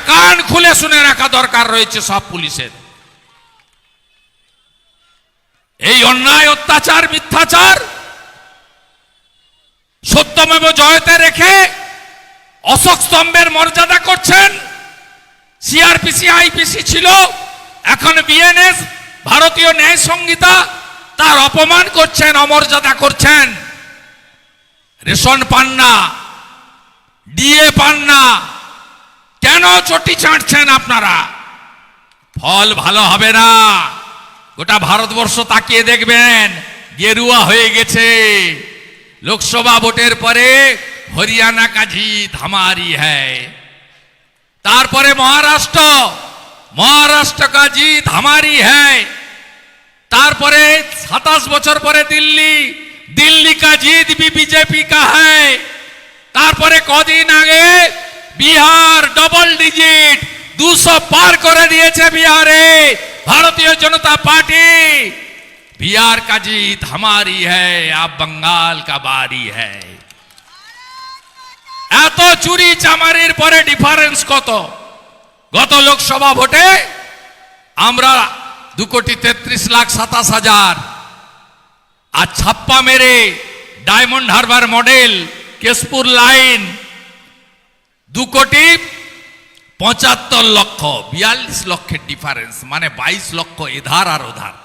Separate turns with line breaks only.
কান খুলে শুনে রাখা দরকার রয়েছে সব পুলিশের। এই অন্যায়, অত্যাচার, মিথ্যাচার সত্যমেব জয়তে রেখে অশোক স্তম্ভের মর্যাদা করছেন। সিআরপিসি আইপিসি ছিল, এখন বিএনএস ভারতীয় ন্যায় সংহিতা, তার অপমান করছেন, অমর্যাদা করছেন। রেশন পান না, ডিএ পান না, কেন চটি চাটছেন আপনারা? ফল ভালো হবে না। গোটা ভারতবর্ষ তাকিয়ে দেখবেন, গেরুয়া হয়ে গেছে। লোকসভা ভোটের পরে হরিয়ানা কা জিত হামারি হ্যায়, তারপরে মহারাষ্ট্র কা জিত হামারি হ্যায়, তারপরে 27 বছর পরে দিল্লি কা জিত ভি বিজেপি কা হ্যায়, তারপরে কদিন আগে বিহার ডবল ডিজিট 200 পার করে দিয়েছে বিহারে ভারতীয় জনতা পার্টি। बिहार का जीत हमारी है, अब बंगाल का बारी है। এত চুরি চামারির পরে ডিফারেন্স কত? গত লোকসভা ভোটে আমরা 2,33,27,000 আর ছাপ্পা মেরে diamond Harbour model Keshpur line 2,75,00,000, 42 লক্ষের ডিফারেন্স, মানে 22 লক্ষ এধার আর ওধার।